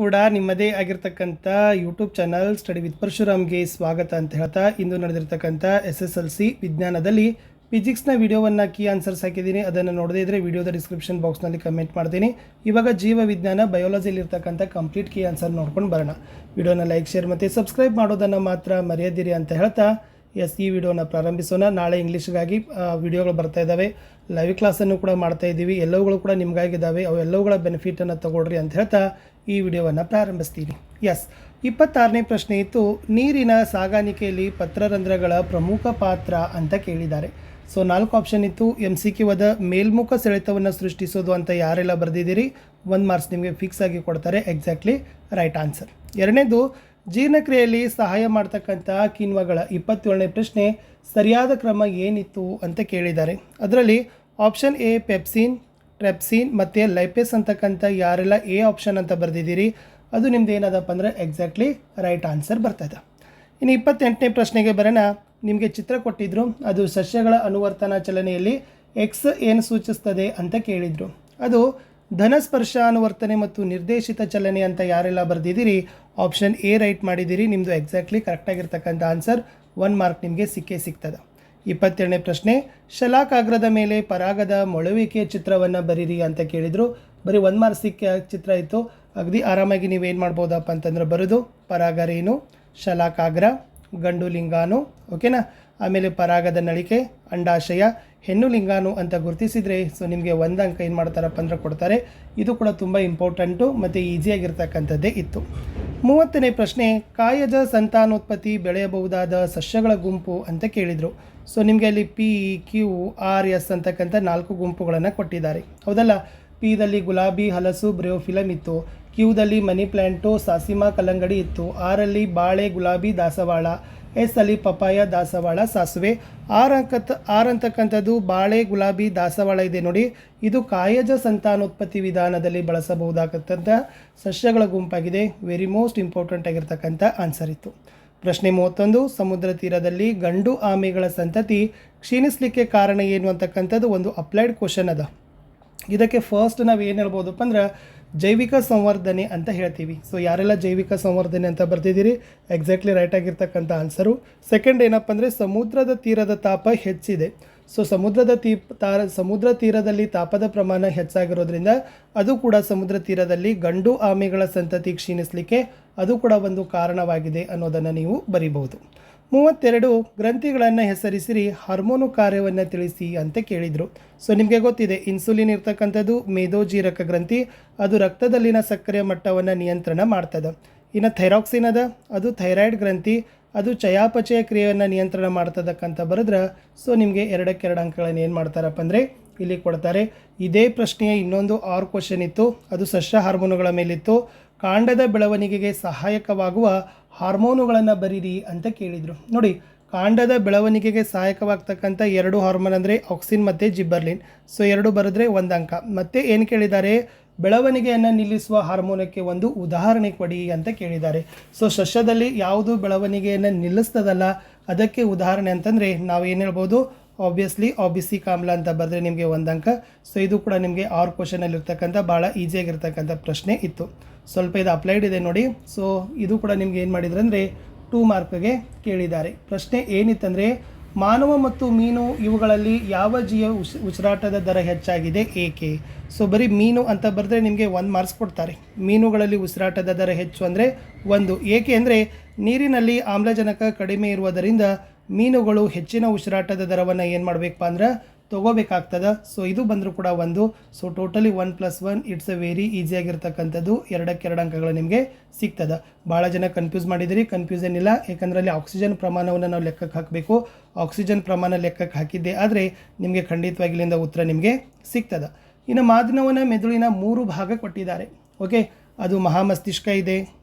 ಕೂಡ ನಿಮ್ಮದೇ ಆಗಿರ್ತಕ್ಕಂಥ ಯೂಟ್ಯೂಬ್ ಚಾನಲ್ ಸ್ಟಡಿ ವಿತ್ ಪರಶುರಾಮ್ಗೆ ಸ್ವಾಗತ ಅಂತ ಹೇಳ್ತಾ ಇಂದು ನಡೆದಿರ್ತಕ್ಕಂಥ SSLC ವಿಜ್ಞಾನದಲ್ಲಿ ಫಿಸಿಕ್ಸ್ನ ವಿಡಿಯೋವನ್ನು ಕೀ ಆನ್ಸರ್ಸ್ ಹಾಕಿದ್ದೀನಿ. ಅದನ್ನು ನೋಡದೇ ಇದ್ದರೆ ವಿಡಿಯೋದ ಡಿಸ್ಕ್ರಿಪ್ಷನ್ ಬಾಕ್ಸ್ನಲ್ಲಿ ಕಮೆಂಟ್ ಮಾಡ್ತೀನಿ. ಇವಾಗ ಜೀವ ವಿಜ್ಞಾನ ಬಯೋಲಜಿಲಿರ್ತಕ್ಕಂಥ ಕಂಪ್ಲೀಟ್ ಕೀ ಆನ್ಸರ್ ನೋಡ್ಕೊಂಡು ಬರೋಣ. ವಿಡಿಯೋನ ಲೈಕ್ ಶೇರ್ ಮತ್ತು ಸಬ್ಸ್ಕ್ರೈಬ್ ಮಾಡೋದನ್ನು ಮಾತ್ರ ಮರೆಯದಿರಿ ಅಂತ ಹೇಳ್ತಾ ಈ ವಿಡಿಯೋನ ಪ್ರಾರಂಭಿಸೋಣ. ನಾಳೆ ಇಂಗ್ಲೀಷ್ಗಾಗಿ ವಿಡಿಯೋಗಳು ಬರ್ತಾ ಇದ್ದಾವೆ, ಲೈವ್ ಕ್ಲಾಸನ್ನು ಕೂಡ ಮಾಡ್ತಾ ಇದ್ದೀವಿ. ಎಲ್ಲವುಗಳು ಕೂಡ ನಿಮಗಾಗಿದ್ದಾವೆ, ಅವೆಲ್ಲವುಗಳ ಬೆನಿಫಿಟನ್ನು ತಗೊಳ್ರಿ ಅಂತ ಹೇಳ್ತಾ ಈ ವಿಡಿಯೋವನ್ನು ಪ್ರಾರಂಭಿಸ್ತೀನಿ. 26ನೇ ಪ್ರಶ್ನೆ ಇತ್ತು, ನೀರಿನ ಸಾಗಾಣಿಕೆಯಲ್ಲಿ ಪತ್ರರಂಧ್ರಗಳ ಪ್ರಮುಖ ಪಾತ್ರ ಅಂತ ಕೇಳಿದ್ದಾರೆ. ಸೊ 4 ಆಪ್ಷನ್ ಇತ್ತು. MCQ ಅದ ಮೇಲ್ಮುಖ ಸೆಳೆತವನ್ನು ಸೃಷ್ಟಿಸೋದು ಅಂತ ಯಾರೆಲ್ಲ ಬರೆದಿದ್ದೀರಿ 1 ಮಾರ್ಕ್ಸ್ ನಿಮಗೆ ಫಿಕ್ಸ್ ಆಗಿ ಕೊಡ್ತಾರೆ. Exactly right answer. ಎರಡನೇದು, ಜೀರ್ಣಕ್ರಿಯೆಯಲ್ಲಿ ಸಹಾಯ ಮಾಡ್ತಕ್ಕಂಥ ಕಿಣ್ವಗಳ 27ನೇ ಪ್ರಶ್ನೆ ಸರಿಯಾದ ಕ್ರಮ ಏನಿತ್ತು ಅಂತ ಕೇಳಿದ್ದಾರೆ. ಅದರಲ್ಲಿ ಆಪ್ಷನ್ ಎ ಪೆಪ್ಸಿನ್, ಟ್ರೆಪ್ಸಿನ್ ಮತ್ತು ಲೈಪೇಸ್ ಅಂತಕ್ಕಂಥ ಯಾರೆಲ್ಲ ಎ ಆಪ್ಷನ್ ಅಂತ ಬರೆದಿದ್ದೀರಿ ಅದು ನಿಮ್ದು ಏನದಪ್ಪ ಅಂದರೆ ಎಕ್ಸಾಕ್ಟ್ಲಿ ರೈಟ್ ಆನ್ಸರ್ ಬರ್ತದೆ. ಇನ್ನು 28ನೇ ಪ್ರಶ್ನೆಗೆ ಬರೋಣ. ನಿಮಗೆ ಚಿತ್ರ ಕೊಟ್ಟಿದ್ದರು, ಅದು ಸಸ್ಯಗಳ ಅನುವರ್ತನಾ ಚಲನೆಯಲ್ಲಿ ಎಕ್ಸ್ ಏನು ಸೂಚಿಸ್ತದೆ ಅಂತ ಕೇಳಿದರು. ಅದು ಧನಸ್ಪರ್ಶ ಅನುವರ್ತನೆ ಮತ್ತು ನಿರ್ದೇಶಿತ ಚಲನೆ ಅಂತ ಯಾರೆಲ್ಲ ಬರೆದಿದ್ದೀರಿ ಆಪ್ಷನ್ ಎ ರೈಟ್ ಮಾಡಿದ್ದೀರಿ. ನಿಮ್ಮದು ಎಕ್ಸಾಕ್ಟ್ಲಿ ಕರೆಕ್ಟಾಗಿರ್ತಕ್ಕಂಥ ಆನ್ಸರ್ 1 ಮಾರ್ಕ್ ನಿಮಗೆ ಸಿಗ್ತದೆ. 27ನೇ ಪ್ರಶ್ನೆ, ಶಲಾಕಾಗ್ರದ ಮೇಲೆ ಪರಾಗದ ಮೊಳವಿಕೆಯ ಚಿತ್ರವನ್ನು ಬರೀರಿ ಅಂತ ಕೇಳಿದರು. ಬರೀ 1 ಮಾರ್ಕ್ ಚಿತ್ರ ಇತ್ತು. ಅಗದಿ ಆರಾಮಾಗಿ ನೀವೇನು ಮಾಡ್ಬೋದಪ್ಪ ಅಂತಂದ್ರೆ ಬರೋದು ಪರಾಗ ರೇಣು, ಶಲಾಕಾಗ್ರ, ಗಂಡು ಲಿಂಗಾಣು, ಓಕೆನಾ. ಆಮೇಲೆ ಪರಾಗದ ನಳಿಕೆ, ಅಂಡಾಶಯ, ಹೆಣ್ಣು ಲಿಂಗಾಣು ಅಂತ ಗುರುತಿಸಿದರೆ ಸೊ ನಿಮಗೆ 1 ಅಂಕ ಏನು ಮಾಡ್ತಾರಪ್ಪ ಅಂದ್ರೆ ಕೊಡ್ತಾರೆ. ಇದು ಕೂಡ ತುಂಬ ಇಂಪಾರ್ಟೆಂಟು ಮತ್ತು ಈಸಿಯಾಗಿರ್ತಕ್ಕಂಥದ್ದೇ ಇತ್ತು. 30ನೇ ಪ್ರಶ್ನೆ, ಕಾಯಜ ಸಂತಾನೋತ್ಪತ್ತಿ ಬೆಳೆಯಬಹುದಾದ ಸಸ್ಯಗಳ ಗುಂಪು ಅಂತ ಕೇಳಿದರು. ಸೊ ನಿಮಗೆ ಅಲ್ಲಿ P, Q, R, S ಅಂತಕ್ಕಂಥ 4 ಗುಂಪುಗಳನ್ನು ಕೊಟ್ಟಿದ್ದಾರೆ, ಹೌದಲ್ಲ. ಪಿದಲ್ಲಿ ಗುಲಾಬಿ, ಹಲಸು, ಬ್ರಿಯೋಫಿಲಮ್ ಇತ್ತು. ಕ್ಯೂದಲ್ಲಿ ಮನಿ ಪ್ಲ್ಯಾಂಟು, ಸಾಸಿಮಾ, ಕಲ್ಲಂಗಡಿ ಇತ್ತು. ಆರಲ್ಲಿ ಬಾಳೆ, ಗುಲಾಬಿ, ದಾಸವಾಳ. ಎಸ್ ಅಲ್ಲಿ ಪಪಾಯ, ದಾಸವಾಳ, ಸಾಸುವೆ. ಆರ್ ಅಂತಕ್ಕಂಥದ್ದು ಬಾಳೆ, ಗುಲಾಬಿ, ದಾಸವಾಳ ಇದೆ ನೋಡಿ. ಇದು ಕಾಯಜ ಸಂತಾನೋತ್ಪತ್ತಿ ವಿಧಾನದಲ್ಲಿ ಬಳಸಬಹುದಾಗತಕ್ಕಂಥ ಸಸ್ಯಗಳ ಗುಂಪಾಗಿದೆ. ವೆರಿ ಮೋಸ್ಟ್ ಇಂಪಾರ್ಟೆಂಟ್ ಆಗಿರ್ತಕ್ಕಂಥ ಆನ್ಸರ್ ಇತ್ತು. ಪ್ರಶ್ನೆ 31, ಸಮುದ್ರ ತೀರದಲ್ಲಿ ಗಂಡು ಆಮೆಗಳ ಸಂತತಿ ಕ್ಷೀಣಿಸಲಿಕ್ಕೆ ಕಾರಣ ಏನು ಅಂತಕ್ಕಂಥದ್ದು ಒಂದು ಅಪ್ಲೈಡ್ ಕ್ವಶನ್ ಅದ. ಇದಕ್ಕೆ ಫಸ್ಟ್ ನಾವು ಏನು ಹೇಳ್ಬೋದಪ್ಪ ಅಂದ್ರೆ ಜೈವಿಕ ಸಂವರ್ಧನೆ ಅಂತ ಹೇಳ್ತೀವಿ. ಸೊ ಯಾರೆಲ್ಲ ಜೈವಿಕ ಸಂವರ್ಧನೆ ಅಂತ ಬರ್ತಿದ್ದೀರಿ ಎಕ್ಸಾಕ್ಟ್ಲಿ ರೈಟ್ ಆಗಿರ್ತಕ್ಕಂಥ ಆನ್ಸರು. ಸೆಕೆಂಡ್ ಏನಪ್ಪ ಅಂದರೆ ಸಮುದ್ರದ ತೀರದ ತಾಪ ಹೆಚ್ಚಿದೆ. ಸೊ ಸಮುದ್ರ ತೀರದಲ್ಲಿ ತಾಪದ ಪ್ರಮಾಣ ಹೆಚ್ಚಾಗಿರೋದ್ರಿಂದ ಅದು ಕೂಡ ಸಮುದ್ರ ತೀರದಲ್ಲಿ ಗಂಡು ಆಮೆಗಳ ಸಂತತಿ ಕ್ಷೀಣಿಸಲಿಕ್ಕೆ ಅದು ಕೂಡ ಒಂದು ಕಾರಣವಾಗಿದೆ ಅನ್ನೋದನ್ನು ನೀವು ಬರಿಬಹುದು. 32, ಗ್ರಂಥಿಗಳನ್ನು ಹೆಸರಿಸಿರಿ, ಹಾರ್ಮೋನು ಕಾರ್ಯವನ್ನು ತಿಳಿಸಿ ಅಂತ ಕೇಳಿದರು. ಸೊ ನಿಮಗೆ ಗೊತ್ತಿದೆ ಇನ್ಸುಲಿನ್ ಇರ್ತಕ್ಕಂಥದ್ದು ಮೇದೋಜೀರಕ ಗ್ರಂಥಿ, ಅದು ರಕ್ತದಲ್ಲಿನ ಸಕ್ಕರೆಯ ಮಟ್ಟವನ್ನು ನಿಯಂತ್ರಣ ಮಾಡ್ತದೆ. ಇನ್ನು ಥೈರಾಕ್ಸಿನ್ ಅದ, ಅದು ಥೈರಾಯ್ಡ್ ಗ್ರಂಥಿ, ಅದು ಚಯಾಪಚಯ ಕ್ರಿಯೆಯನ್ನು ನಿಯಂತ್ರಣ ಮಾಡ್ತದಕ್ಕಂತ ಬರೆದ್ರೆ ಸೊ ನಿಮಗೆ 2ಕ್ಕೆ 2 ಅಂಕಗಳನ್ನು ಏನು ಮಾಡ್ತಾರಪ್ಪ ಅಂದರೆ ಇಲ್ಲಿ ಕೊಡ್ತಾರೆ. ಇದೇ ಪ್ರಶ್ನೆಯ ಇನ್ನೊಂದು 6 ಕ್ವಶನ್ ಇತ್ತು, ಅದು ಸಸ್ಯ ಹಾರ್ಮೋನುಗಳ ಮೇಲಿತ್ತು. ಕಾಂಡದ ಬೆಳವಣಿಗೆಗೆ ಸಹಾಯಕವಾಗುವ ಹಾರ್ಮೋನುಗಳನ್ನು ಬರೀರಿ ಅಂತ ಕೇಳಿದರು. ನೋಡಿ, ಕಾಂಡದ ಬೆಳವಣಿಗೆಗೆ ಸಹಾಯಕವಾಗ್ತಕ್ಕಂಥ 2 ಹಾರ್ಮೋನ್ ಅಂದರೆ ಆಕ್ಸಿನ್ ಮತ್ತು ಜಿಬ್ಬರ್ಲಿನ್. ಸೊ 2 ಬರೆದ್ರೆ 1 ಅಂಕ. ಮತ್ತೆ ಏನು ಕೇಳಿದ್ದಾರೆ, ಬೆಳವಣಿಗೆಯನ್ನು ನಿಲ್ಲಿಸುವ ಹಾರ್ಮೋನಕ್ಕೆ ಒಂದು ಉದಾಹರಣೆ ಕೊಡಿ ಅಂತ ಕೇಳಿದ್ದಾರೆ. ಸೊ ಸಸ್ಯದಲ್ಲಿ ಯಾವುದು ಬೆಳವಣಿಗೆಯನ್ನು ನಿಲ್ಲಿಸ್ತದಲ್ಲ ಅದಕ್ಕೆ ಉದಾಹರಣೆ ಅಂತಂದರೆ ನಾವು ಏನು ಹೇಳ್ಬೋದು, ಆಬ್ವಿಯಸ್ಲಿ ಆಬಿಸಿಕ್ ಆಮ್ಲ ಅಂತ ಬರೆದ್ರೆ ನಿಮಗೆ 1 ಅಂಕ. ಸೊ ಇದು ಕೂಡ ನಿಮಗೆ 6 ಕ್ವಶನಲ್ಲಿರ್ತಕ್ಕಂಥ ಭಾಳ ಈಸಿಯಾಗಿರ್ತಕ್ಕಂಥ ಪ್ರಶ್ನೆ ಇತ್ತು. ಸ್ವಲ್ಪ ಇದು ಅಪ್ಲೈಡ್ ಇದೆ ನೋಡಿ. ಸೊ ಇದು ಕೂಡ ನಿಮ್ಗೆ ಏನು ಮಾಡಿದ್ರೆ ಅಂದರೆ 2 ಮಾರ್ಕ್ಗೆ ಕೇಳಿದ್ದಾರೆ. ಪ್ರಶ್ನೆ ಏನಿತ್ತಂದರೆ ಮಾನವ ಮತ್ತು ಮೀನು ಇವುಗಳಲ್ಲಿ ಯಾವ ಜೀವ ಉಸಿರಾಟದ ದರ ಹೆಚ್ಚಾಗಿದೆ ಏಕೆ. ಸೊ ಬರೀ ಮೀನು ಅಂತ ಬರೆದ್ರೆ ನಿಮಗೆ 1 ಮಾರ್ಕ್ಸ್ ಕೊಡ್ತಾರೆ. ಮೀನುಗಳಲ್ಲಿ ಉಸಿರಾಟದ ದರ ಹೆಚ್ಚು ಅಂದರೆ 1. ಏಕೆ ಅಂದರೆ ನೀರಿನಲ್ಲಿ ಆಮ್ಲಜನಕ ಕಡಿಮೆ ಇರುವುದರಿಂದ ಮೀನುಗಳು ಹೆಚ್ಚಿನ ಉಸಿರಾಟದ ದರವನ್ನು ಏನು ಮಾಡಬೇಕಪ್ಪ ಅಂದ್ರೆ ತೊಗೋಬೇಕಾಗ್ತದೆ. ಸೊ ಇದು ಬಂದರೂ ಕೂಡ 1. So totally 1+1 it's a very ಈಸಿಯಾಗಿರ್ತಕ್ಕಂಥದ್ದು. 2ಕ್ಕೆ 2 ಅಂಕಗಳು ನಿಮಗೆ ಸಿಗ್ತದೆ. ಭಾಳ ಜನ ಕನ್ಫ್ಯೂಸ್ ಮಾಡಿದ್ದೀರಿ, ಕನ್ಫ್ಯೂಸನ್ ಇಲ್ಲ. ಯಾಕಂದರೆ ಅಲ್ಲಿ ಆಕ್ಸಿಜನ್ ಪ್ರಮಾಣವನ್ನು ನಾವು ಲೆಕ್ಕಕ್ಕೆ ಹಾಕಬೇಕು. ಆಕ್ಸಿಜನ್ ಪ್ರಮಾಣ ಲೆಕ್ಕಕ್ಕೆ ಹಾಕಿದ್ದೆ ಆದರೆ ನಿಮಗೆ ಖಂಡಿತವಾಗಿ ಇಲ್ಲಿಂದ ಉತ್ತರ ನಿಮಗೆ ಸಿಗ್ತದೆ. ಇನ್ನು ಮಾನವನ ಮೆದುಳಿನ 3 ಭಾಗ ಕೊಟ್ಟಿದ್ದಾರೆ. ಓಕೆ, ಅದು ಮಹಾಮಸ್ತಿಷ್ಕ ಇದೆ,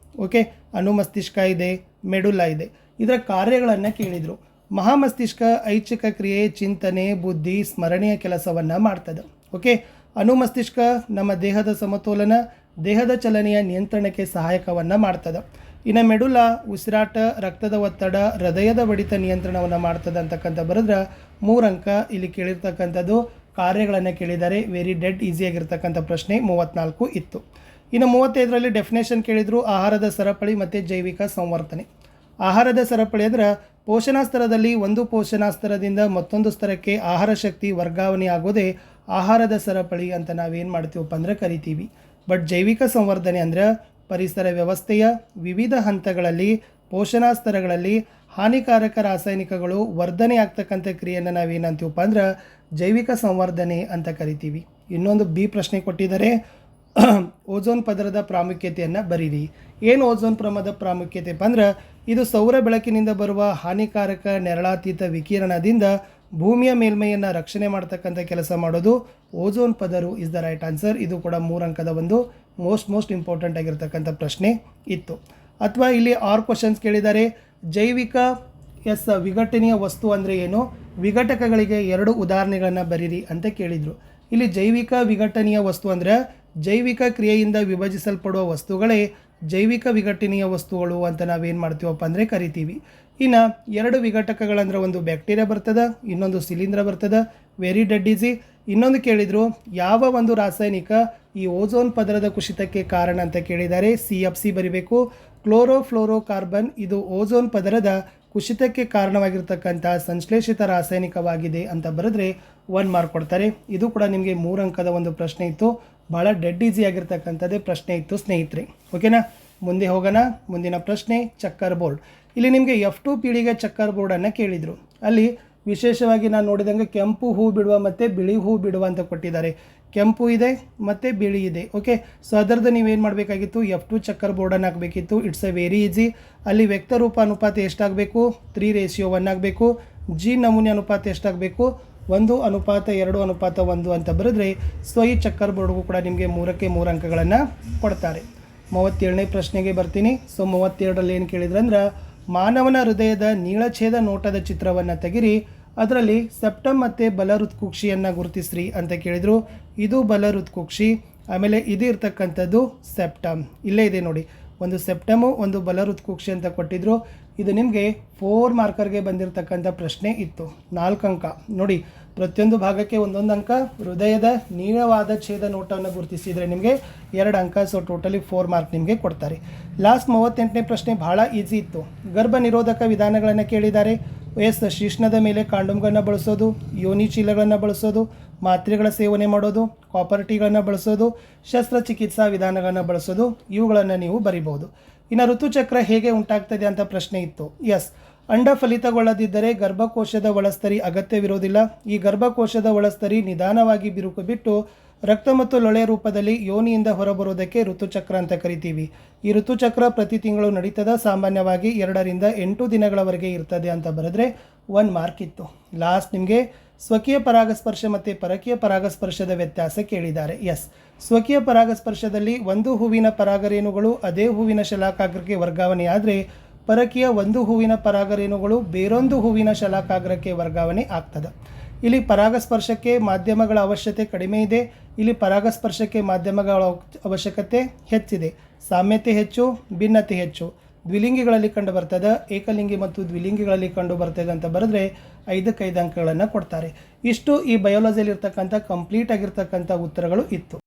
ಓಕೆ, ಅನುಮಸ್ತಿಷ್ಕ ಇದೆ, ಮೆಡುಲ್ಲ ಇದೆ. ಇದರ ಕಾರ್ಯಗಳನ್ನು ಕೇಳಿದರು. ಮಹಾಮಸ್ತಿಷ್ಕ ಐಚ್ಛಿಕ ಕ್ರಿಯೆ, ಚಿಂತನೆ, ಬುದ್ಧಿ, ಸ್ಮರಣೆಯ ಕೆಲಸವನ್ನು ಮಾಡ್ತದೆ. ಓಕೆ, ಅನುಮಸ್ತಿಷ್ಕ ನಮ್ಮ ದೇಹದ ಸಮತೋಲನ, ದೇಹದ ಚಲನೆಯ ನಿಯಂತ್ರಣಕ್ಕೆ ಸಹಾಯಕವನ್ನು ಮಾಡ್ತದೆ. ಇನ್ನು ಮೆಡುಲ ಉಸಿರಾಟ, ರಕ್ತದ ಒತ್ತಡ, ಹೃದಯದ ಬಡಿತ ನಿಯಂತ್ರಣವನ್ನು ಮಾಡ್ತದೆ ಅಂತಕ್ಕಂಥ ಬರೆದ್ರೆ 3 ಅಂಕ. ಇಲ್ಲಿ ಕೇಳಿರ್ತಕ್ಕಂಥದ್ದು ಕಾರ್ಯಗಳನ್ನು ಕೇಳಿದ್ದಾರೆ. ವೆರಿ ಡೆಡ್ ಈಸಿಯಾಗಿರ್ತಕ್ಕಂಥ ಪ್ರಶ್ನೆ 34 ಇತ್ತು. ಇನ್ನು 35ರಲ್ಲಿ ಡೆಫಿನೇಷನ್ ಕೇಳಿದರು, ಆಹಾರದ ಸರಪಳಿ ಮತ್ತು ಜೈವಿಕ ಸಂವರ್ಧನೆ. ಆಹಾರದ ಸರಪಳಿ ಅಂದರೆ ಪೋಷಣಾ ಸ್ತರದಲ್ಲಿ ಒಂದು ಪೋಷಣಾ ಸ್ತರದಿಂದ ಮತ್ತೊಂದು ಸ್ತರಕ್ಕೆ ಆಹಾರ ಶಕ್ತಿ ವರ್ಗಾವಣೆ ಆಗೋದೇ ಆಹಾರದ ಸರಪಳಿ ಅಂತ ನಾವೇನು ಮಾಡ್ತೀವಪ್ಪ ಅಂದರೆ ಕರಿತೀವಿ. ಬಟ್ ಜೈವಿಕ ಸಂವರ್ಧನೆ ಅಂದರೆ ಪರಿಸರ ವ್ಯವಸ್ಥೆಯ ವಿವಿಧ ಹಂತಗಳಲ್ಲಿ ಪೋಷಣಾ ಸ್ತರಗಳಲ್ಲಿ ಹಾನಿಕಾರಕ ರಾಸಾಯನಿಕಗಳು ವರ್ಧನೆ ಆಗ್ತಕ್ಕಂಥ ಕ್ರಿಯೆಯನ್ನು ನಾವೇನಂತೀವಪ್ಪ ಅಂದ್ರೆ ಜೈವಿಕ ಸಂವರ್ಧನೆ ಅಂತ ಕರಿತೀವಿ. ಇನ್ನೊಂದು ಬಿ ಪ್ರಶ್ನೆ ಕೊಟ್ಟಿದ್ದಾರೆ, ಓಝೋನ್ ಪದರದ ಪ್ರಾಮುಖ್ಯತೆಯನ್ನು ಬರೀರಿ. ಏನು ಓಝೋನ್ ಪದರದ ಪ್ರಾಮುಖ್ಯತೆ ಅಂದ್ರೆ ಇದು ಸೌರ ಬೆಳಕಿನಿಂದ ಬರುವ ಹಾನಿಕಾರಕ ನೆರಳಾತೀತ ವಿಕಿರಣದಿಂದ ಭೂಮಿಯ ಮೇಲ್ಮೈಯನ್ನು ರಕ್ಷಣೆ ಮಾಡ್ತಕ್ಕಂಥ ಕೆಲಸ ಮಾಡೋದು ಓಝೋನ್ ಪದರು ಇಸ್ ದ ರೈಟ್ ಆನ್ಸರ್. ಇದು ಕೂಡ 3 ಅಂಕದ ಒಂದು ಮೋಸ್ಟ್ ಇಂಪಾರ್ಟೆಂಟ್ ಆಗಿರ್ತಕ್ಕಂಥ ಪ್ರಶ್ನೆ ಇತ್ತು. ಅಥವಾ ಇಲ್ಲಿ 6 ಕ್ವಶನ್ಸ್ ಕೇಳಿದ್ದಾರೆ. ಜೈವಿಕ ವಿಘಟನೀಯ ವಸ್ತು ಅಂದರೆ ಏನು, ವಿಘಟಕಗಳಿಗೆ 2 ಉದಾಹರಣೆಗಳನ್ನು ಬರೀರಿ ಅಂತ ಕೇಳಿದರು. ಇಲ್ಲಿ ಜೈವಿಕ ವಿಘಟನೀಯ ವಸ್ತು ಅಂದರೆ ಜೈವಿಕ ಕ್ರಿಯೆಯಿಂದ ವಿಭಜಿಸಲ್ಪಡುವ ವಸ್ತುಗಳೇ ಜೈವಿಕ ವಿಘಟನೀಯ ವಸ್ತುಗಳು ಅಂತ ನಾವೇನು ಮಾಡ್ತೀವಪ್ಪ ಅಂದರೆ ಕರಿತೀವಿ. ಇನ್ನು 2 ವಿಘಟಕಗಳಂದ್ರೆ ಒಂದು ಬ್ಯಾಕ್ಟೀರಿಯಾ ಬರ್ತದೆ, ಇನ್ನೊಂದು ಶಿಲೀಂಧ್ರ ಬರ್ತದೆ. Very dead easy. ಇನ್ನೊಂದು ಕೇಳಿದರು, ಯಾವ ಒಂದು ರಾಸಾಯನಿಕ ಈ ಓಝೋನ್ ಪದರದ ಕುಸಿತಕ್ಕೆ ಕಾರಣ ಅಂತ ಕೇಳಿದ್ದಾರೆ. CFC ಬರಿಬೇಕು. ಕ್ಲೋರೋಫ್ಲೋರೋಕಾರ್ಬನ್ ಇದು ಓಝೋನ್ ಪದರದ ಕುಸಿತಕ್ಕೆ ಕಾರಣವಾಗಿರ್ತಕ್ಕಂಥ ಸಂಶ್ಲೇಷಿತ ರಾಸಾಯನಿಕವಾಗಿದೆ ಅಂತ ಬರೆದ್ರೆ 1 ಮಾರ್ಕ್ ಕೊಡ್ತಾರೆ. ಇದು ಕೂಡ ನಿಮಗೆ 3 ಅಂಕದ ಒಂದು ಪ್ರಶ್ನೆ ಇತ್ತು. ಭಾಳ ಡೆಡ್ ಈಸಿ ಆಗಿರ್ತಕ್ಕಂಥದ್ದೇ ಪ್ರಶ್ನೆ ಇತ್ತು ಸ್ನೇಹಿತರೆ. ಓಕೆನಾ, ಮುಂದೆ ಹೋಗೋಣ. ಮುಂದಿನ ಪ್ರಶ್ನೆ ಚಕ್ಕರ್ ಬೋರ್ಡ್. ಇಲ್ಲಿ ನಿಮಗೆ F2 ಪೀಳಿಗೆ ಚಕ್ಕರ್ ಬೋರ್ಡನ್ನು ಕೇಳಿದರು. ಅಲ್ಲಿ ವಿಶೇಷವಾಗಿ ನಾನು ನೋಡಿದಂಗೆ ಕೆಂಪು ಹೂ ಬಿಡುವ ಮತ್ತು ಬಿಳಿ ಹೂ ಬಿಡುವ ಅಂತ ಕೊಟ್ಟಿದ್ದಾರೆ. ಕೆಂಪು ಇದೆ ಮತ್ತು ಬಿಳಿ ಇದೆ. ಓಕೆ, ಸೊ ಅದರದ್ದು ನೀವೇನು ಮಾಡಬೇಕಾಗಿತ್ತು, F2 ಚಕ್ಕರ್ ಬೋರ್ಡನ್ನು ಹಾಕಬೇಕಿತ್ತು. It's a very easy. ಅಲ್ಲಿ ವ್ಯಕ್ತರೂಪ ಅನುಪಾತ ಎಷ್ಟಾಗಬೇಕು, 3:1 ಆಗಬೇಕು. ಜಿ ನಮೂನೆ ಅನುಪಾತ ಎಷ್ಟಾಗಬೇಕು, 1:2:1 ಅಂತ ಬರೆದ್ರೆ ಸೊ ಈ ಚಕ್ಕರ್ ಬೋರ್ಡ್ಗೂ ಕೂಡ ನಿಮಗೆ 3ಕ್ಕೆ 3 ಅಂಕಗಳನ್ನು ಕೊಡ್ತಾರೆ. 37ನೇ ಪ್ರಶ್ನೆಗೆ ಬರ್ತೀನಿ. ಸೊ 32ರಲ್ಲಿ ಏನು ಕೇಳಿದ್ರಂದ್ರೆ, ಮಾನವನ ಹೃದಯದ ನೀಳಛೇದ ನೋಟದ ಚಿತ್ರವನ್ನು ತೆಗಿರಿ, ಅದರಲ್ಲಿ ಸೆಪ್ಟಮ್ ಮತ್ತು ಬಲ ಹೃತ್ಕುಕ್ಷಿಯನ್ನು ಗುರುತಿಸ್ರಿ ಅಂತ ಕೇಳಿದರು. ಇದು ಬಲ ಹೃತ್ಕುಕ್ಷಿ, ಆಮೇಲೆ ಇದು ಇರ್ತಕ್ಕಂಥದ್ದು ಸೆಪ್ಟಮ್. ಇಲ್ಲೇ ಇದೆ ನೋಡಿ, ಒಂದು ಸೆಪ್ಟಮು ಒಂದು ಬಲ ಹೃತ್ಕುಕ್ಷಿ ಅಂತ ಕೊಟ್ಟಿದ್ರು. ಇದು ನಿಮಗೆ 4 ಮಾರ್ಕರ್ಗೆ ಬಂದಿರತಕ್ಕಂಥ ಪ್ರಶ್ನೆ ಇತ್ತು. 4 ಅಂಕ ನೋಡಿ, ಪ್ರತಿಯೊಂದು ಭಾಗಕ್ಕೆ 1 ಅಂಕ. ಹೃದಯದ ನೀಳವಾದ ಛೇದ ನೋಟವನ್ನು ಗುರುತಿಸಿದರೆ ನಿಮಗೆ 2 ಅಂಕ. ಸೊ ಟೋಟಲಿ 4 ಮಾರ್ಕ್ ನಿಮಗೆ ಕೊಡ್ತಾರೆ. ಲಾಸ್ಟ್ 38ನೇ ಪ್ರಶ್ನೆ ಭಾಳ ಈಸಿ ಇತ್ತು. ಗರ್ಭ ನಿರೋಧಕ ವಿಧಾನಗಳನ್ನು ಕೇಳಿದ್ದಾರೆ. ಶಿಶ್ನದ ಮೇಲೆ ಕಾಂಡೋಮ್ಗಳನ್ನು ಬಳಸೋದು, ಯೋನಿ ಚೀಲಗಳನ್ನು ಬಳಸೋದು, ಮಾತ್ರೆಗಳ ಸೇವನೆ ಮಾಡೋದು, ಕಾಪರ್ ಟೀಗಳನ್ನು ಬಳಸೋದು, ಶಸ್ತ್ರಚಿಕಿತ್ಸಾ ವಿಧಾನಗಳನ್ನು ಬಳಸೋದು, ಇವುಗಳನ್ನು ನೀವು ಬರಿಬೋದು. ಇನ್ನು ಋತುಚಕ್ರ ಹೇಗೆ ಉಂಟಾಗ್ತದೆ ಅಂತ ಪ್ರಶ್ನೆ ಇತ್ತು. ಅಂಡ ಫಲಿತಗೊಳ್ಳದಿದ್ದರೆ ಗರ್ಭಕೋಶದ ಒಳಸ್ತರಿ ಅಗತ್ಯವಿರೋದಿಲ್ಲ. ಈ ಗರ್ಭಕೋಶದ ಒಳಸ್ತರಿ ನಿಧಾನವಾಗಿ ಬಿರುಕು ಬಿಟ್ಟು ರಕ್ತ ಮತ್ತು ಲೊಳೆ ರೂಪದಲ್ಲಿ ಯೋನಿಯಿಂದ ಹೊರಬರುವುದಕ್ಕೆ ಋತುಚಕ್ರ ಅಂತ ಕರಿತೀವಿ. ಈ ಋತುಚಕ್ರ ಪ್ರತಿ ತಿಂಗಳು ನಡೀತದ, ಸಾಮಾನ್ಯವಾಗಿ 2 ರಿಂದ 8 ದಿನಗಳವರೆಗೆ ಇರ್ತದೆ ಅಂತ ಬರೆದ್ರೆ 1 ಮಾರ್ಕ್ ಇತ್ತು. ಲಾಸ್ಟ್ ನಿಮಗೆ ಸ್ವಕೀಯ ಪರಾಗಸ್ಪರ್ಶ ಮತ್ತು ಪರಕೀಯ ಪರಾಗಸ್ಪರ್ಶದ ವ್ಯತ್ಯಾಸ ಕೇಳಿದ್ದಾರೆ. ಸ್ವಕೀಯ ಪರಾಗಸ್ಪರ್ಶದಲ್ಲಿ ಒಂದು ಹೂವಿನ ಪರಾಗರೇಣುಗಳು ಅದೇ ಹೂವಿನ ಶಲಾಕಾಗ್ರಕ್ಕೆ ವರ್ಗಾವಣೆಯಾದರೆ ಪರಕೀಯ ಒಂದು ಹೂವಿನ ಪರಾಗರೇಣುಗಳು ಬೇರೊಂದು ಹೂವಿನ ಶಲಾಕಾಗ್ರಕ್ಕೆ ವರ್ಗಾವಣೆ ಆಗ್ತದೆ. ಇಲ್ಲಿ ಪರಾಗಸ್ಪರ್ಶಕ್ಕೆ ಮಾಧ್ಯಮಗಳ ಅವಶ್ಯಕತೆ ಕಡಿಮೆ ಇದೆ, ಇಲ್ಲಿ ಪರಾಗಸ್ಪರ್ಶಕ್ಕೆ ಮಾಧ್ಯಮಗಳ ಅವಶ್ಯಕತೆ ಹೆಚ್ಚಿದೆ. ಸಾಮ್ಯತೆ ಹೆಚ್ಚು, ಭಿನ್ನತೆ ಹೆಚ್ಚು. ದ್ವಿಲಿಂಗಿಗಳಲ್ಲಿ ಕಂಡು ಬರ್ತದೆ, ಏಕಲಿಂಗಿ ಮತ್ತು ದ್ವಿಲಿಂಗಿಗಳಲ್ಲಿ ಕಂಡು ಬರ್ತದೆ ಅಂತ ಬರೆದ್ರೆ 5ಕ್ಕೆ 5 ಅಂಕಗಳನ್ನು ಕೊಡ್ತಾರೆ. ಇಷ್ಟು ಈ ಬಯೋಲಜಿಯಲ್ಲಿ ಇರ್ತಕ್ಕಂಥ ಕಂಪ್ಲೀಟ್ ಆಗಿರ್ತಕ್ಕಂಥ ಉತ್ತರಗಳು ಇತ್ತು.